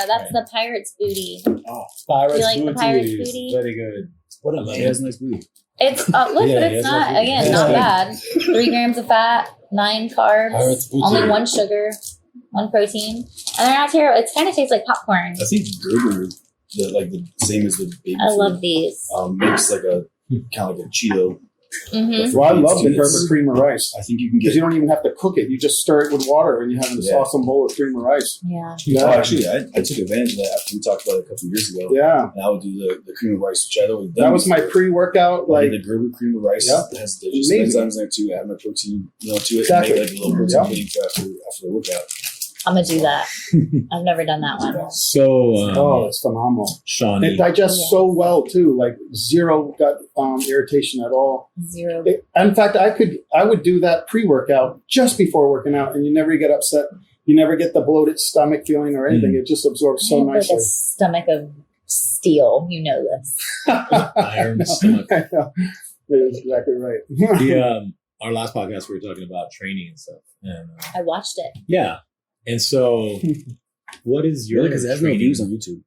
that's the pirate's booty. Oh, Pirates You like the booty. Pirates booty? Very good. What a He has a nice booty. It's look, Yeah, but yeah, it's it's not like- again Yeah. not bad. 3 grams of fat, 9 carbs, Pirates booty. only 1 sugar, 1 protein, and they're not terrible. It kind of tastes like popcorn. I think Gerber, the same as the baby I food, love these. makes like a kind of like a Cheeto. Mm-hmm. Well, I love the It's- Gerber cream of rice. I think you can Because get. you don't even have to cook it. You just stir it with water and you have this Yeah. awesome bowl of cream of rice. Yeah. Oh, actually, I took advantage of that after we talked about it a couple of years ago. Yeah. And I would do the cream of rice, which I'd always done. That was my before. pre-workout. Like Like, the Gerber cream of rice Yeah. has the just Amazing. enzymes in it too. Add my protein, to it. Exactly. And make like a little protein Yeah. pudding for after the workout. I'm gonna do that. I've never done that one. So, oh, it's phenomenal. Shawnee. It digests Yes. so well too. Like zero gut irritation at all. 0. In fact, I would do that pre-workout just before working out, and you never get upset. You never get the bloated stomach feeling or anything. It just absorbs so I have like nicely. a stomach of steel. You know this. Iron stomach. I know. That is exactly right. The, our last podcast, we were talking about training and stuff. And, I watched it. yeah. And so, what is your Really, because it has no training? views on YouTube.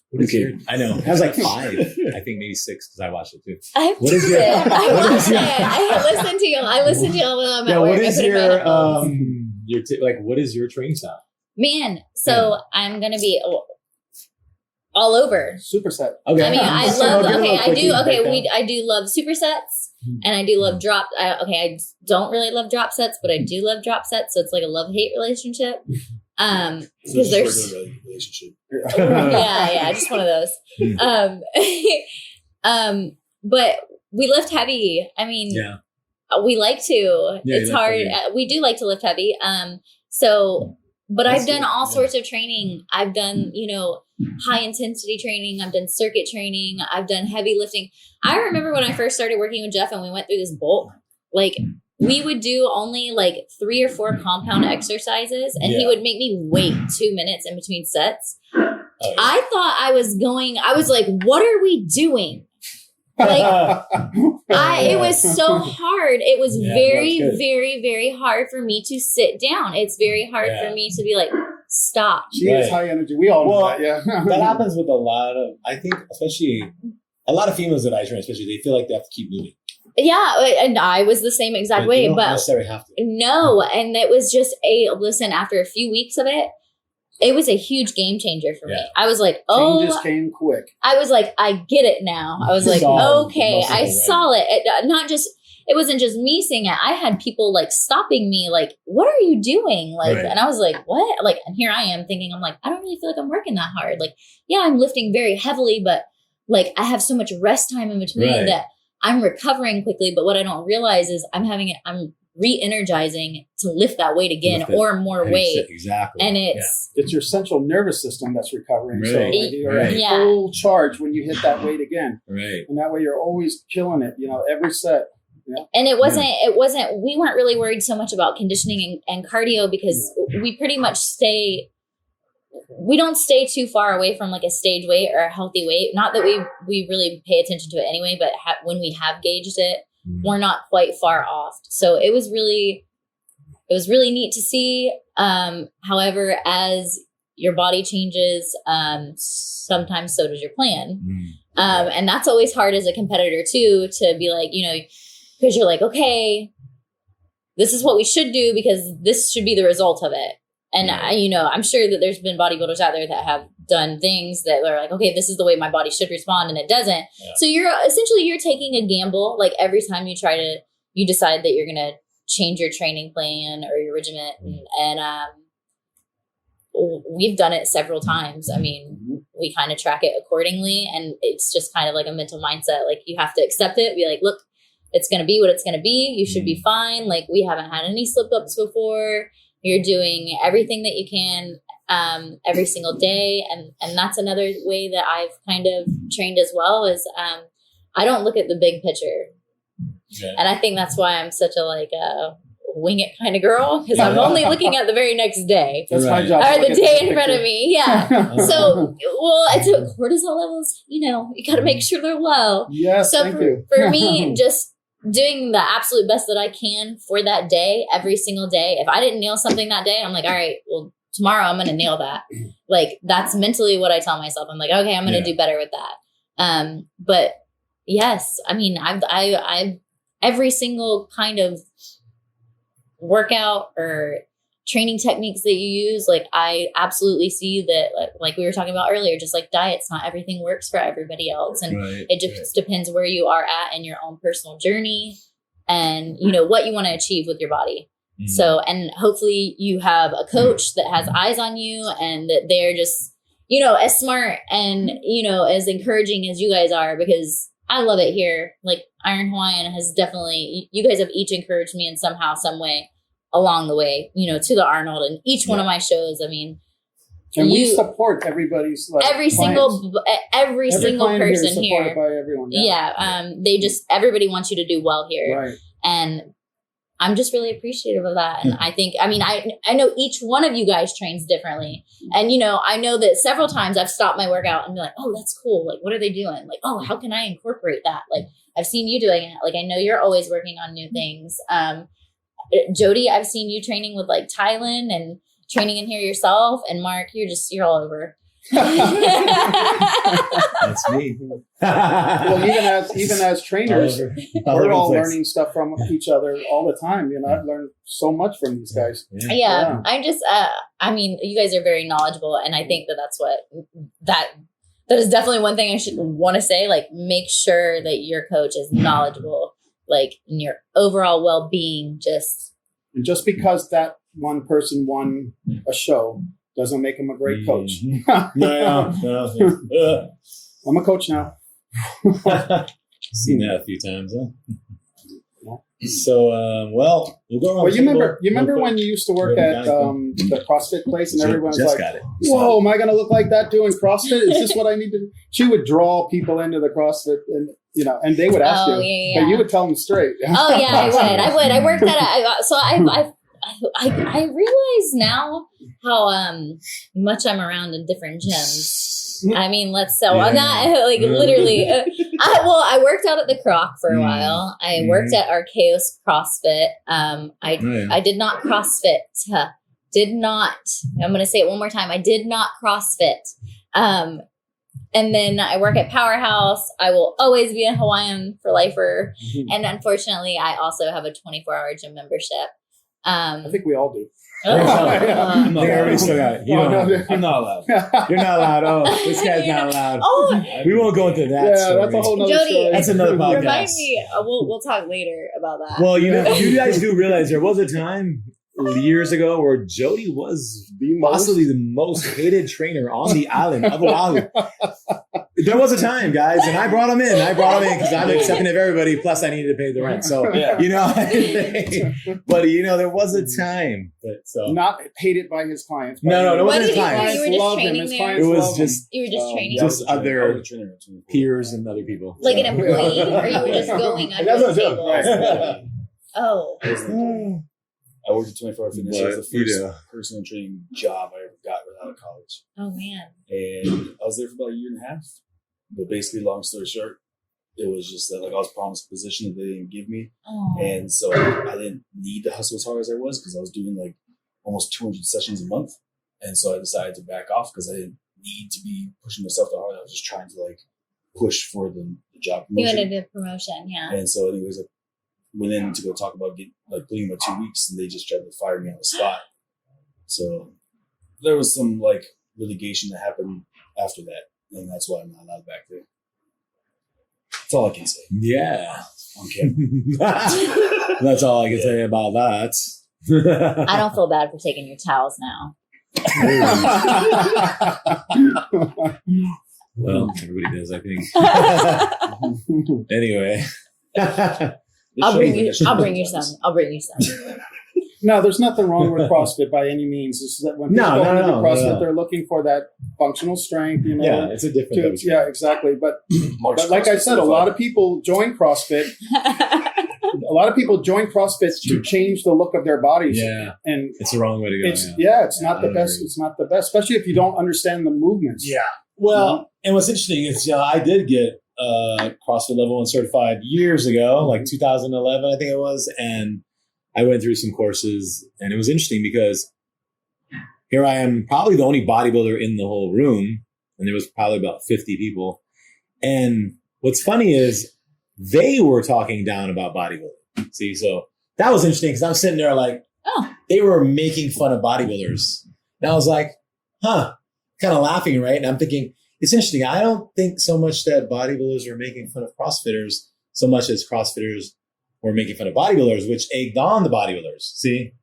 What is Okay. your, I know. It has like 5. I think maybe 6 because I watched it too. I What is watched your- it. I what watched is your- it. I listened to you. I listened to you while I'm at work. what I is put in my your, headphones. what is your training style? Man, so I'm gonna be all over. Superset. Okay. I mean, I So love. do a Okay, little I do. quickie Okay, breakdown. I do love supersets, and I do love drop. I don't really love drop sets, but I do love drop sets. So it's like a love-hate relationship. So Because just there's regular relationship. yeah, just one of those. But we lift heavy. I mean, Yeah. we like to. Yeah, It's you lift hard. heavy. We do like to lift heavy. So But I've done all sorts of training. I've done, high intensity training. I've done circuit training. I've done heavy lifting. I remember when I first started working with Jeff and we went through this bulk, like we would do only like 3 or 4 compound exercises and he would make me wait 2 minutes in between sets. I thought I was like, what are we doing? Like, it was so hard. It was very, very, very hard for me to sit down. It's very hard for me to be like, stop. She is high energy. We all know that, yeah. That happens with a lot of, I think, especially a lot of females that I train, especially, they feel like they have to keep moving. Yeah, and I was the same exact way. You don't but necessarily have to. No, and it was just listen, after a few weeks of it, it was a huge game changer for me. I was like, changes came quick. I was like, I get it now. I was like, okay, I saw it. It wasn't just me seeing it. I had people like stopping me, like, what are you doing? Like, and I was like, what? Like, and here I am thinking, I'm like, I don't really feel like I'm working that hard. Like, yeah, I'm lifting very heavily, but like I have so much rest time in between that I'm recovering quickly. But what I don't realize is I'm re-energizing to lift that weight again or more weight. Exactly. And it's your central nervous system that's recovering. So like you're at full charge when you hit that weight again. Right. And that way you're always killing it, every set. Yeah. And it wasn't, we weren't really worried so much about conditioning and cardio because we pretty much we don't stay too far away from like a stage weight or a healthy weight. Not that we really pay attention to it anyway, but when we have gauged it, we're not quite far off. So it was really neat to see. However, as your body changes, sometimes so does your plan. And that's always hard as a competitor too, to be like, because you're like, okay, this is what we should do because this should be the result of it. And I'm sure that there's been bodybuilders out there that have done things that are like, okay, this is the way my body should respond, and it doesn't. Yeah. So you're taking a gamble. Like every time you decide that you're gonna change your training plan or your regimen, and we've done it several times. I mean, we kind of track it accordingly, and it's just kind of like a mental mindset. Like you have to accept it. Be like, look, it's gonna be what it's gonna be. You should be fine. Like we haven't had any slip ups before. You're doing everything that you can every single day. And that's another way that I've kind of trained as well is I don't look at the big picture. Okay. And I think that's why I'm such a wing it kind of girl because I'm only looking at the very next day. That's my job. Or the day in front of me. Yeah. So, it's cortisol levels, you got to make sure they're low. Yes, so thank you. For me, just doing the absolute best that I can for that day, every single day. If I didn't nail something that day, I'm like, all right, well, tomorrow I'm going to nail that. Like, that's mentally what I tell myself. I'm like, okay, I'm going to do better with that. But yes, I mean, I've every single kind of workout or training techniques that you use, like I absolutely see that, like we were talking about earlier, just like diets, not everything works for everybody else. And it just depends where you are at in your own personal journey and, what you want to achieve with your body. So, and hopefully you have a coach that has eyes on you and that they're just, as smart and, as encouraging as you guys are, because I love it here. Like Iron Hawaiian has definitely, you guys have each encouraged me in somehow, some way along the way, to the Arnold and each one of my shows. I mean, and we support everybody's every single person here. By everyone. Everybody wants you to do well here. Right. And I'm just really appreciative of that. And I think, I know each one of you guys trains differently. And, I know that several times I've stopped my workout and be like, oh, that's cool. Like, what are they doing? Like, oh, how can I incorporate that? Like, I've seen you doing it. Like, I know you're always working on new things. Jody, I've seen you training with like Tylen and training in here yourself. And Mark, you're all over. That's me. Well, even as trainers, we're all learning stuff from each other all the time. I've learned so much from these guys. Yeah. I'm just, you guys are very knowledgeable. And I think that's what that is definitely one thing I should want to say. Like, make sure that your coach is knowledgeable, like in your overall well-being. And just because that one person won a show doesn't make him a great coach. No. I'm a coach now. Seen that a few times, huh? So, well, we'll go around. Well, you remember when you used to work at the CrossFit place, and everyone was like, got it. "Whoa, am I going to look like that doing CrossFit? Is this what I need to do?" She would draw people into the CrossFit, and and they would ask you, but you would tell them straight. Oh yeah, I would. I worked at I realize now how much I'm around in different gyms. I mean, I'm not like literally. I worked out at the Croc for a while. I worked at Archaeos CrossFit. I did not CrossFit. I'm going to say it one more time. I did not CrossFit. And then I work at Powerhouse. I will always be a Hawaiian for lifer. And unfortunately, I also have a 24-hour gym membership. I think we all do. I'm not allowed. You're not allowed. Oh, this guy's not allowed. Oh, we won't go into that. Yeah, that's a whole nother Jody, story. That's another podcast. Remind me. We'll talk later about that. Well, you guys do realize there was a time years ago where Jody was possibly the most hated trainer on the island of Oahu. There was a time, guys, and I brought him in. Because I'm accepting of everybody. Plus, I needed to pay the rent. So, but there was a time. But so not hated by his clients. No, it wasn't his clients. clients. You were just training there. It was just you were just training, just other peers and other people. like an employee, or you were just going under the table. Oh. I worked at 24 Hour Fitness. It was the first personal training job I ever got right out of college. Oh man. And I was there for about a year and a half. But basically, long story short, it was just that I was promised a position that they didn't give me. Oh. And so I didn't need to hustle as hard as I was because I was doing almost 200 sessions a month. And so I decided to back off because I didn't need to be pushing myself that hard. I was just trying to push for the job promotion. You wanted a promotion, yeah. And so anyways, I went in to go talk about putting my 2 weeks, and they just tried to fire me on the spot. So there was some litigation that happened after that, and that's why I'm not allowed back there. That's all I can say. Yeah. Okay. That's all I can say about that. I don't feel bad for taking your towels now. Well, everybody does, I think. Anyway. I'll bring you some. No, there's nothing wrong with CrossFit by any means. It's that when people go into CrossFit, they're looking for that functional strength. Yeah, it's a different. Yeah, exactly. But like I said, a lot of people join CrossFit. A lot of people join CrossFit to change the look of their bodies. Yeah, and it's the wrong way to go. It's not the best. It's not the best, especially if you don't understand the movements. Yeah. Well, and what's interesting is I did get CrossFit Level 1 certified years ago, like 2011, I think it was, and I went through some courses, and it was interesting because here I am, probably the only bodybuilder in the whole room, and there was probably about 50 people. And what's funny is they were talking down about bodybuilding. See, so that was interesting because I'm sitting there they were making fun of bodybuilders. And I was like, kind of laughing, right? And I'm thinking, it's interesting. I don't think so much that bodybuilders are making fun of CrossFitters so much as CrossFitters were making fun of bodybuilders, which egged on the bodybuilders. See,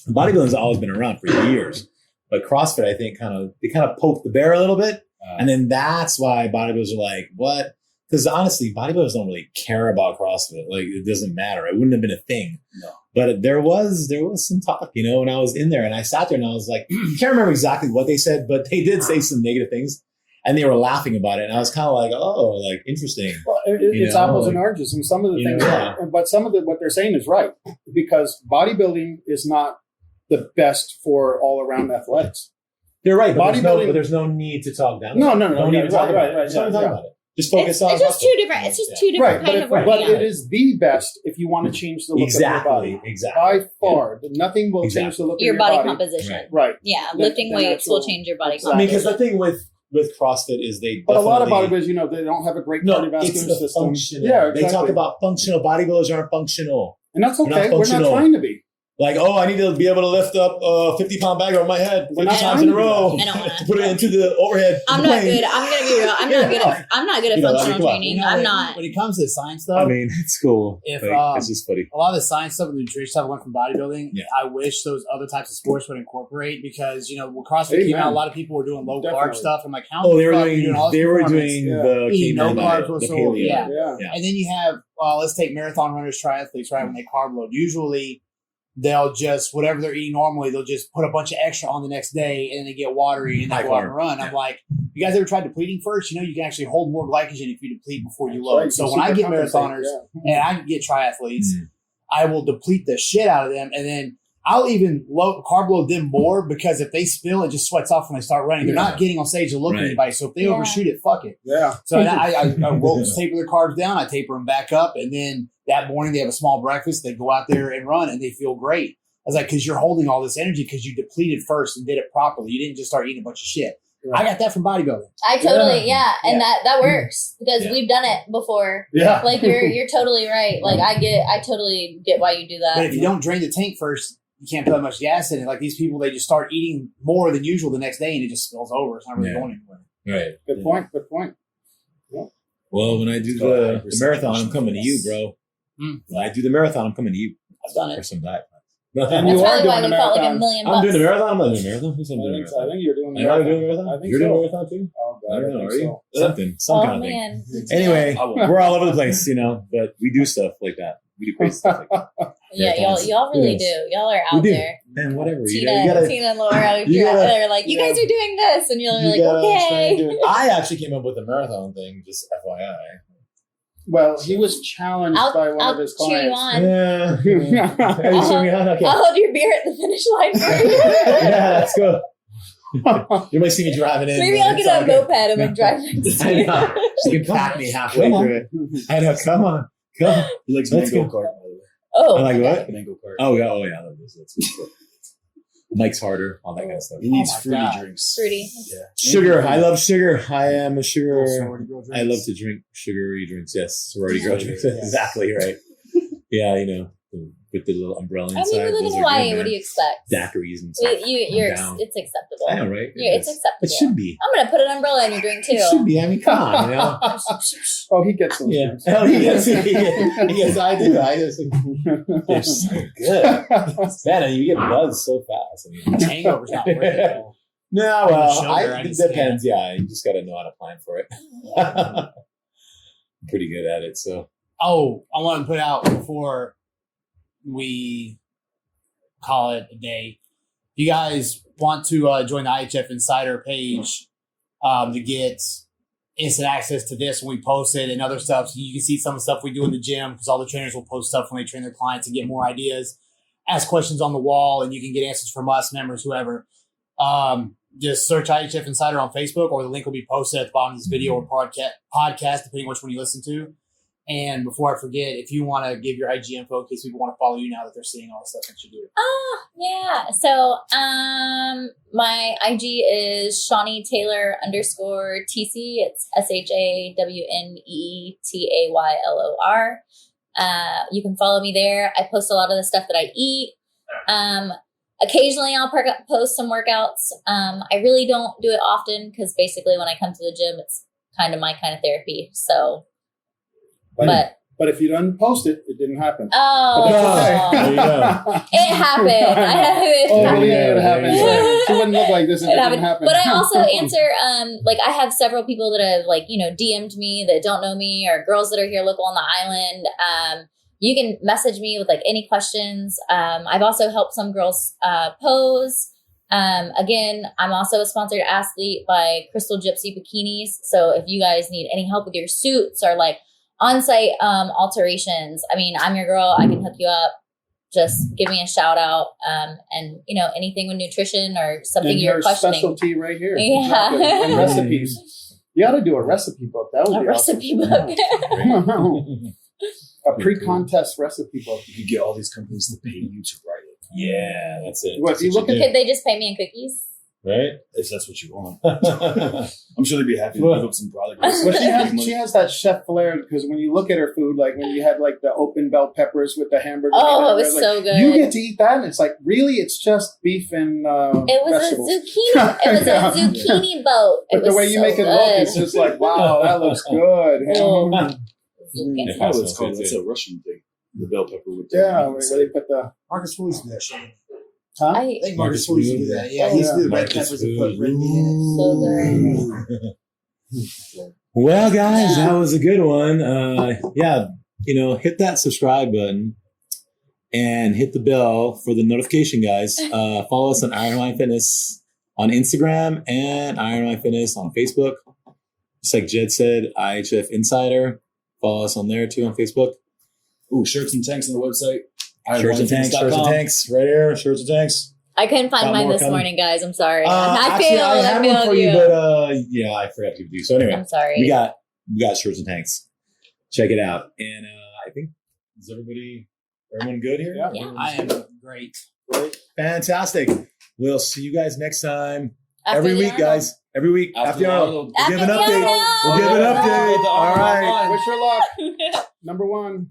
bodybuilding has always been around for years, but CrossFit, I think, they kind of poked the bear a little bit, and then that's why bodybuilders are like, what? Because honestly, bodybuilders don't really care about CrossFit. It doesn't matter. It wouldn't have been a thing. No. But there was some talk, when I was in there, and I sat there and I was like, I can't remember exactly what they said, but they did say some negative things. And they were laughing about it, and I was kind of like, "Oh, interesting." Well, it's apples and oranges, and some of the things, but some of what they're saying is right because bodybuilding is not the best for all-around athletics. You're right, but there's no need to talk down. No, need to talk about it. Don't talk about it. Just focus on. It's just two different. It's just two different kind of working but out. it is the best if you want to change the look of your body. Exactly. By far, nothing will change the look of your body composition. Right. Yeah, lifting weights will change your body composition. I mean, because the thing with CrossFit is but a lot of bodybuilders, they don't have a great cardiovascular system. Yeah, exactly. They talk about functional bodybuilders aren't functional, and that's okay. We're not trying to be. Like, oh, I need to be able to lift up a 50-pound bag over my head 50 not times in a row I don't wanna. to put it into the overhead. I'm not good. I'm gonna be real. I'm not good at You know, functional like, training. You know, I'm when- not. When it comes to science stuff, I mean, it's cool. If, Like, it's just funny. a lot of the science stuff and the nutrition stuff went from bodybuilding. Yeah. I wish those other types of sports would incorporate because, you know, when CrossFit came Amen. out, a lot of people were doing low carb Definitely. stuff. I'm like, how Oh, the they were fuck are you doing. all this They were performance? doing Yeah. the Eating no caveman carbs diet, the whatsoever. paleo. Yeah. Yeah. And then you have, let's take marathon runners, triathletes, right? When they carb load, usually they'll just, whatever they're eating normally, they'll just put a bunch of extra on the next day and then they get watery and they High go out and carb. run. I'm like, you guys ever tried depleting first? You know, you can actually hold more glycogen if you deplete before you load. Right, So you when I get supercompensate, marathoners yeah. and I get triathletes, Mm. I will deplete the shit out of them and then I'll even carb load them more because if they spill, it just sweats off when they start running. They're Yeah. not getting on stage to look at Right. anybody. So if they Yeah. overshoot it, fuck it. Yeah. So I roll taper their carbs down, I taper them back up, and then that morning they have a small breakfast. They go out there and run, and they feel great. I was like, because you're holding all this energy because you depleted first and did it properly. You didn't just start eating a bunch of shit. I got that from bodybuilding. I totally, yeah, and Yeah. that works because Yeah. we've done it before. Yeah. Like you're totally right. Like I totally get why you do But that. if you don't drain the tank first, you can't put that much gas in it. Like these people, they just start eating more than usual the next day, and it just spills over. It's not really Yeah. going anywhere. Right. Good point. Good point. Well, when I do the marathon, I'm coming to you, bro. Mm. When I do the marathon, I'm coming to you I've done for it. some diet. And That's you are probably why doing we the felt like marathon. $1 million I'm bucks. doing the marathon. I'm not doing the marathon. Who's doing the I marathon? think you're doing the Am I doing the marathon. marathon? I think You're doing so. the marathon too? Oh, God, I don't know. think Are you? so. Something. Some Oh kind of thing. man. Anyway, I will. we're all over the place, you know, but we do stuff like that. We do crazy stuff like that. Yeah, Marathons. y'all really Yes. do. Y'all are We out do. there. And whatever. You Tina, know, you gotta, Tina and Laura, you you're out gotta- there like, you guys are doing this, and you're you like, gotta okay. try and do it. I actually came up with the marathon thing, just FYI. Well, he was challenged by one I'll of his cheer you clients. on. Yeah. Are you showing me how? Okay. I'll hold your beer at the finish line for you. Yeah, let's go. You might see me driving in. Maybe but I'll it's get all a good. moped and like drive next to I you. know. You can pack me halfway Come on. through it. I know. Come on. He likes Let's mango go. cart, by the way. Oh, I like okay. what? Mango cart. Oh yeah. Oh yeah. I love this. That's good. Mike's harder. All that kind of stuff. He needs Oh my fruity God. drinks. Fruity. Yeah. Sugar. I love sugar. I am a sugar. Sorority girl I drinks. love to drink sugary drinks. Yes, sorority girl Sorority, drinks. yeah. Exactly right. Yeah, you know, with the little umbrella I inside. mean, we live in those are Hawaii. good, What do you expect? Daiquiris and stuff. You're I'm down. it's acceptable. I know, right? It's acceptable. It should be. I'm gonna put an umbrella in your drink too. It should be. I mean, come on, you know. Oh, he gets those. Yeah. drinks. Hell, yes, yes, I do. I just, they're so good. Man, and you get buzzed so fast. I mean, Hangover's not worth it. though. no, The well, sugar, I it can stand depends. Yeah, you just got to know how to plan for it. I'm pretty good at it. So, Oh, I want to put out before we call it a day. You guys want to join the IHF Insider page to get instant access to this when we post it and other stuff. So you can see some of the stuff we do in the gym because all the trainers will post stuff when they train their clients and get more ideas. Ask questions on the wall and you can get answers from us, members, whoever. Just search IHF Insider on Facebook or the link will be posted at the bottom of this video or podcast, depending which one you listen to. And before I forget, if you want to give your IG info in case people want to follow you now that they're seeing all the stuff that you do. Yeah. So my IG is Shawnee Taylor _TC. It's SHAWNEETAYLOR. You can follow me there. I post a lot of the stuff that I eat. Occasionally I'll post some workouts. I really don't do it often because basically when I come to the gym, it's kind of my kind of therapy. So, but if you don't post it, it didn't happen. oh, There you go. it happened. It Oh, happened. yeah, it happened. Yeah. She wouldn't look like this if it It didn't happened. happen. But I also answer, like I have several people that have DM'd me that don't know me or girls that are here local on the island. You can message me with any questions. I've also helped some girls pose. Again, I'm also a sponsored athlete by Crystal Gypsy Bikinis. So if you guys need any help with your suits or on-site alterations, I mean, I'm your girl. I can hook you up. Just give me a shout out. And anything with nutrition or something and you're her questioning. specialty right here. Yeah. Exactly. And recipes. You ought to do a recipe book. That would A be recipe awesome. book. A pre-contest recipe book. You could get all these companies to pay you to write it. Yeah, that's it. What, That's you what look you at- do. Could they just pay me in cookies? right? If that's what you want. I'm sure they'd be happy to give up some product. Well, she has that chef flair because when you look at her food, like when you had like the open bell peppers with the hamburger. Oh, it was like, so good. You get to eat that, and it's like, really, it's just beef and It was vegetables. a zucchini. It was a zucchini boat. But the way you make it look, it's just like, wow, that looks good. Oh. Yeah, That's what it's called. That's a Russian thing. The bell pepper with the Yeah, where they put the Marcus Foods do that shit. huh? I think Marcus Foods do that. Yeah, he used to do the red Marcus peppers and put red meat in So good. Well, guys, Yeah. that was a good one. Yeah, hit that subscribe button and hit the bell for the notification, guys. Follow us on Iron Hawaiian Fitness on Instagram and Iron Hawaiian Fitness on Facebook. Just like Jed said, IHF Insider. Follow us on there too on Facebook. Ooh, shirts and tanks on the website. Shirts and tanks, right here. Shirts and tanks. I couldn't find Got mine more this coming. morning, guys. I'm sorry. Actually, I failed. had I one failed for you, you. but yeah, I forgot to give you. So anyway, I'm sorry. we got shirts and tanks. Check it out. And I think everyone good here? Yeah. I am great. Fantastic. We'll see you guys next time. After Every the week, Arnold. guys. Every week. After the Arnold. We'll give an After the update. Arnold. We'll give an update. All right. Wish her luck. Number one.